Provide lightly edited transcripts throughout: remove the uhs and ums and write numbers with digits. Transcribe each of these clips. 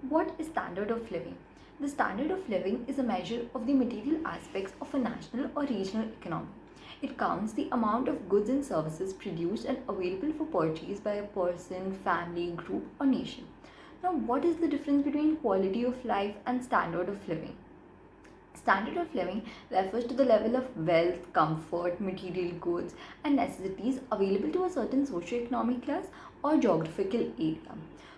What is standard of living? The standard of living is a measure of the material aspects of a national or regional economy. It counts the amount of goods and services produced and available for purchase by a person, family, group, or nation. Now, what is the difference between quality of life and standard of living? Standard of living refers to the level of wealth, comfort, material goods, and necessities available to a certain socio-economic class or geographical area.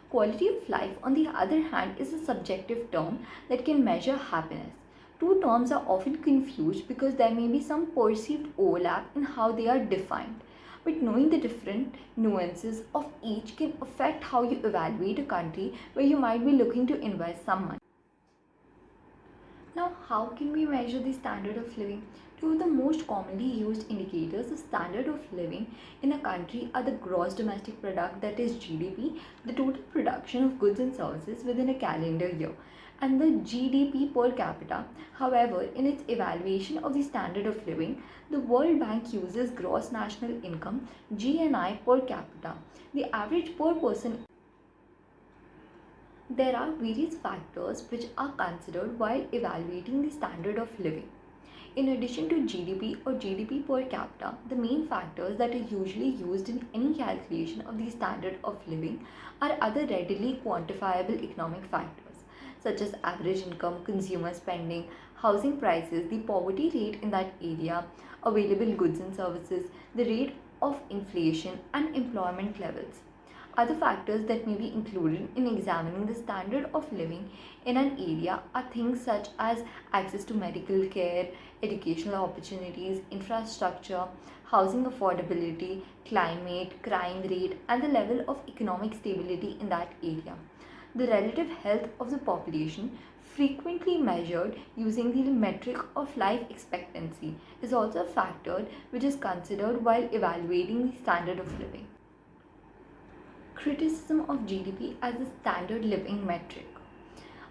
Quality of life, on the other hand, is a subjective term that can measure happiness. Two terms are often confused because there may be some perceived overlap in how they are defined. But knowing the different nuances of each can affect how you evaluate a country where you might be looking to invest some money. Now, how can we measure the standard of living? Two of the most commonly used indicators of standard of living in a country are the gross domestic product, that is GDP, the total production of goods and services within a calendar year, and the GDP per capita. However, in its evaluation of the standard of living, the World Bank uses gross national income (GNI) per capita. The average per person. There are various factors which are considered while evaluating the standard of living. In addition to GDP or GDP per capita, the main factors that are usually used in any calculation of the standard of living are other readily quantifiable economic factors such as average income, consumer spending, housing prices, the poverty rate in that area, available goods and services, the rate of inflation, and employment levels. Other factors that may be included in examining the standard of living in an area are things such as access to medical care, educational opportunities, infrastructure, housing affordability, climate, crime rate, and the level of economic stability in that area. The relative health of the population, frequently measured using the metric of life expectancy, is also a factor which is considered while evaluating the standard of living. Criticism of GDP as a standard living metric.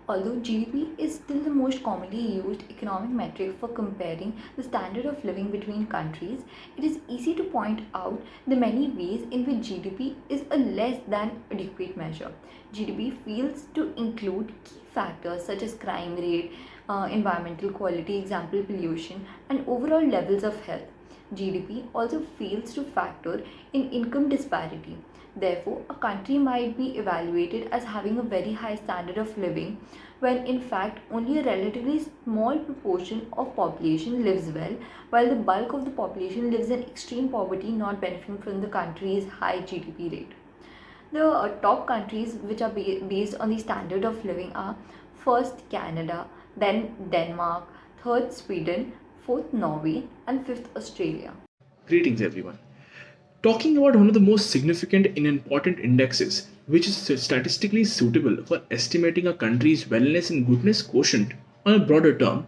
Although GDP is still the most commonly used economic metric for comparing the standard of living between countries, it is easy to point out the many ways in which GDP is a less than adequate measure. GDP fails to include key factors such as crime rate, environmental quality, example pollution, and overall levels of health. GDP also fails to factor in income disparity. Therefore, a country might be evaluated as having a very high standard of living when in fact only a relatively small proportion of population lives well, while the bulk of the population lives in extreme poverty, not benefiting from the country's high GDP rate. The top countries which are based on the standard of living are first Canada, then Denmark, third Sweden, fourth Norway, and fifth Australia. Greetings, everyone. Talking about one of the most significant and important indexes, which is statistically suitable for estimating a country's wellness and goodness quotient on a broader term.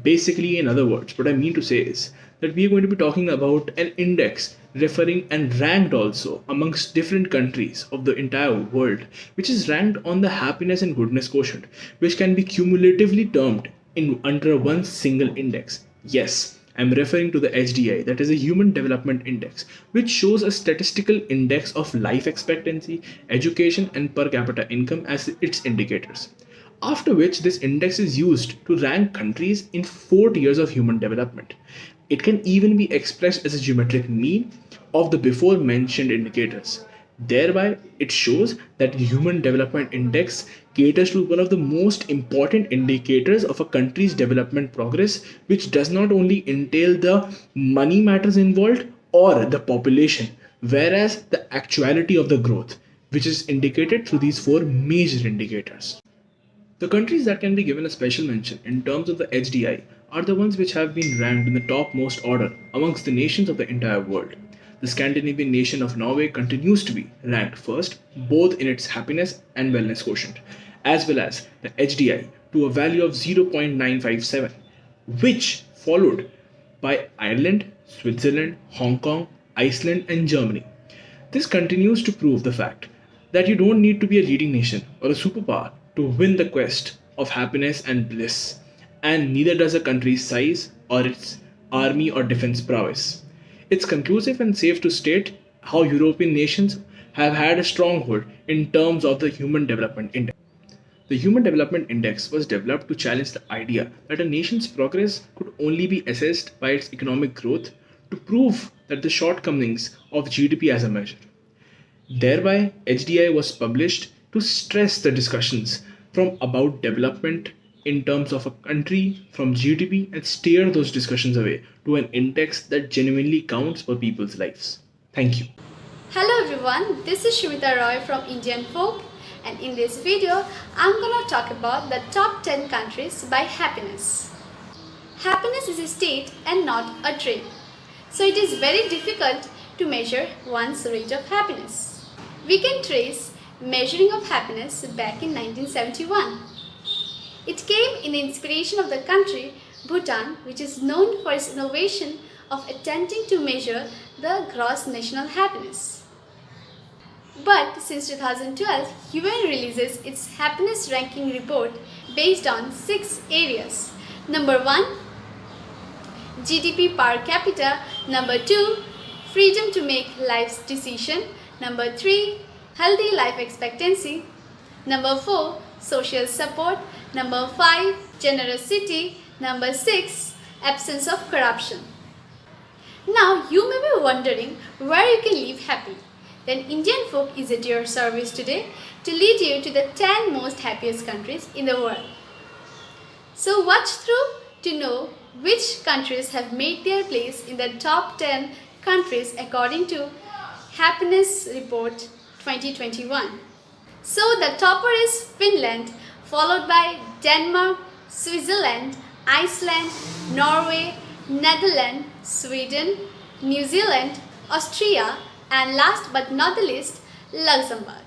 Basically, in other words, what I mean to say is that we are going to be talking about an index referring and ranked also amongst different countries of the entire world, which is ranked on the happiness and goodness quotient, which can be cumulatively termed in under one single index. Yes, I'm referring to the HDI, that is a Human Development Index, which shows a statistical index of life expectancy, education, and per capita income as its indicators. After which, this index is used to rank countries in 4 tiers of human development. It can even be expressed as a geometric mean of the before mentioned indicators. Thereby, it shows that the Human Development Index caters to one of the most important indicators of a country's development progress, which does not only entail the money matters involved or the population, whereas the actuality of the growth, which is indicated through these 4 major indicators. The countries that can be given a special mention in terms of the HDI are the ones which have been ranked in the topmost order amongst the nations of the entire world. The Scandinavian nation of Norway continues to be ranked first, both in its happiness and wellness quotient, as well as the HDI to a value of 0.957, which followed by Ireland, Switzerland, Hong Kong, Iceland, and Germany. This continues to prove the fact that you don't need to be a leading nation or a superpower to win the quest of happiness and bliss, and neither does a country's size or its army or defense prowess. It's conclusive and safe to state how European nations have had a stronghold in terms of the Human Development Index. The Human Development Index was developed to challenge the idea that a nation's progress could only be assessed by its economic growth to prove that the shortcomings of GDP as a measure. Thereby, HDI was published to stress the discussions from about development in terms of a country from GDP and steer those discussions away to an index that genuinely counts for people's lives. Thank you. Hello everyone, this is Shmita Roy from Indian Folk, and in this video I'm gonna talk about the top 10 countries by happiness. Happiness is a state and not a trait, so it is very difficult to measure one's rate of happiness. We can trace measuring of happiness back in 1971. It came in the inspiration of the country Bhutan, which is known for its innovation of attempting to measure the gross national happiness. But since 2012, UN releases its happiness ranking report based on 6 areas. Number 1, GDP per capita. Number 2, freedom to make life's decision. Number 3, healthy life expectancy. Number 4, social support. Number 5, generosity. Number 6, absence of corruption. Now you may be wondering where you can live happy. Then Indian Folk is at your service today to lead you to the 10 most happiest countries in the world. So watch through to know which countries have made their place in the top 10 countries according to Happiness Report 2021. So the topper is Finland, followed by Denmark, Switzerland, Iceland, Norway, Netherlands, Sweden, New Zealand, Austria, and last but not the least, Luxembourg.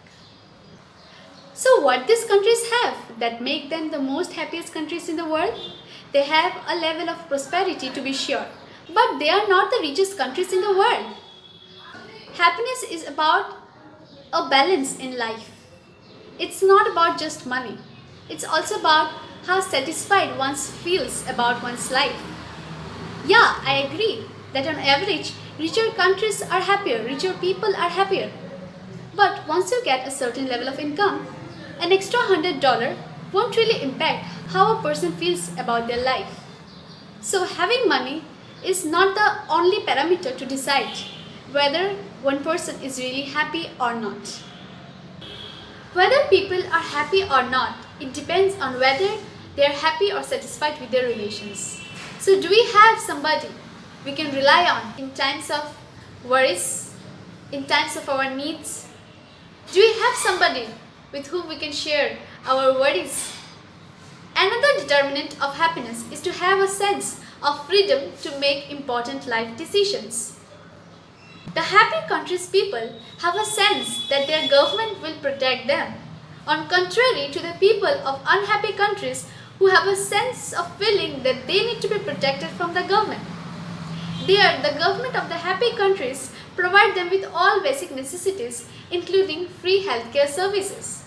So what these countries have that make them the most happiest countries in the world? They have a level of prosperity, to be sure, but they are not the richest countries in the world. Happiness is about a balance in life. It's not about just money. It's also about how satisfied one feels about one's life. Yeah, I agree that on average, richer countries are happier, richer people are happier. But once you get a certain level of income, an extra $100 won't really impact how a person feels about their life. So having money is not the only parameter to decide whether one person is really happy or not. Whether people are happy or not, it depends on whether they are happy or satisfied with their relations. So do we have somebody we can rely on in times of worries, in times of our needs? Do we have somebody with whom we can share our worries? Another determinant of happiness is to have a sense of freedom to make important life decisions. The happy countries' people have a sense that their government will protect them, on contrary to the people of unhappy countries who have a sense of feeling that they need to be protected from the government. There, the government of the happy countries provide them with all basic necessities, including free healthcare services.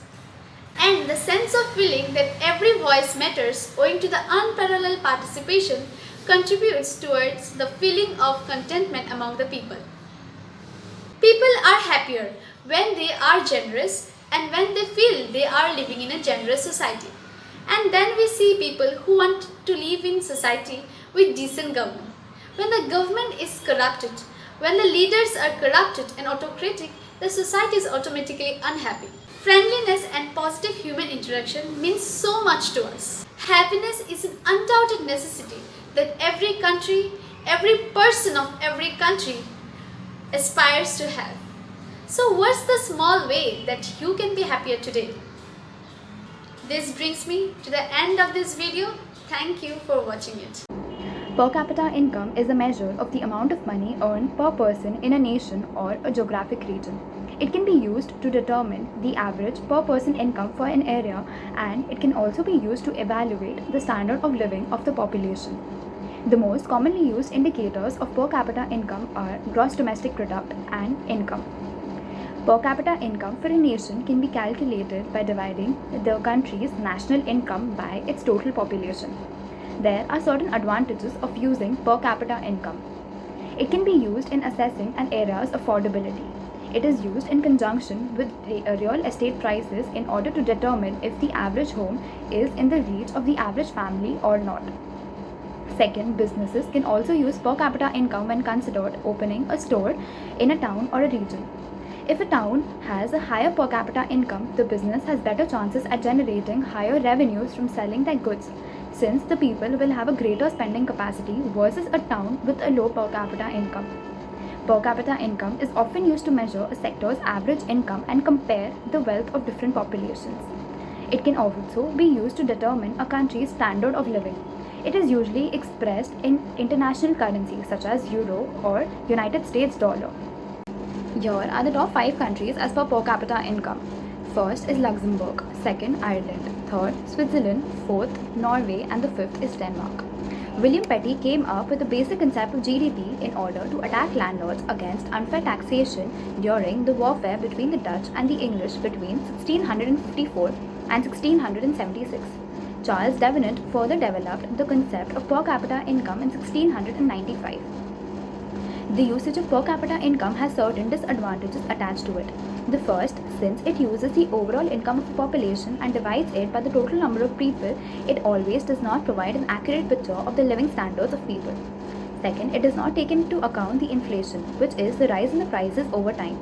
And the sense of feeling that every voice matters owing to the unparalleled participation contributes towards the feeling of contentment among the people. People are happier when they are generous and when they feel they are living in a generous society. And then we see people who want to live in society with decent government. When the government is corrupted, when the leaders are corrupted and autocratic, the society is automatically unhappy. Friendliness and positive human interaction means so much to us. Happiness is an undoubted necessity that every country, every person of every country aspires to have. So what's the small way that you can be happier today? This brings me to the end of this video. Thank you for watching it. Per capita income is a measure of the amount of money earned per person in a nation or a geographic region. It can be used to determine the average per person income for an area, and it can also be used to evaluate the standard of living of the population. The most commonly used indicators of per capita income are gross domestic product and income. Per capita income for a nation can be calculated by dividing the country's national income by its total population. There are certain advantages of using per capita income. It can be used in assessing an area's affordability. It is used in conjunction with real estate prices in order to determine if the average home is in the reach of the average family or not. Second, businesses can also use per capita income when considered opening a store in a town or a region. If a town has a higher per capita income, the business has better chances at generating higher revenues from selling their goods, since the people will have a greater spending capacity versus a town with a low per capita income. Per capita income is often used to measure a sector's average income and compare the wealth of different populations. It can also be used to determine a country's standard of living. It is usually expressed in international currency such as euro or United States dollar. Here are the top 5 countries as per capita income. First is Luxembourg, second Ireland, third Switzerland, fourth Norway, and the fifth is Denmark. William Petty came up with the basic concept of GDP in order to attack landlords against unfair taxation during the warfare between the Dutch and the English between 1654 and 1676. Charles Devenant further developed the concept of per capita income in 1695. The usage of per capita income has certain disadvantages attached to it. The first, since it uses the overall income of the population and divides it by the total number of people, it always does not provide an accurate picture of the living standards of people. Second, it does not take into account the inflation, which is the rise in the prices over time.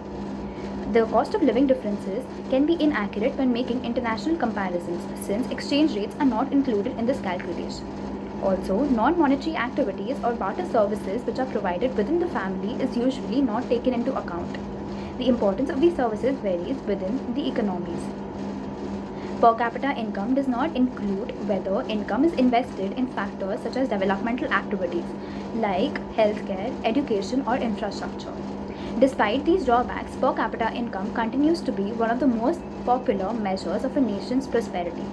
The cost of living differences can be inaccurate when making international comparisons, since exchange rates are not included in this calculation. Also, non-monetary activities or barter services which are provided within the family is usually not taken into account. The importance of these services varies within the economies. Per capita income does not include whether income is invested in factors such as developmental activities like healthcare, education, or infrastructure. Despite these drawbacks, per capita income continues to be one of the most popular measures of a nation's prosperity.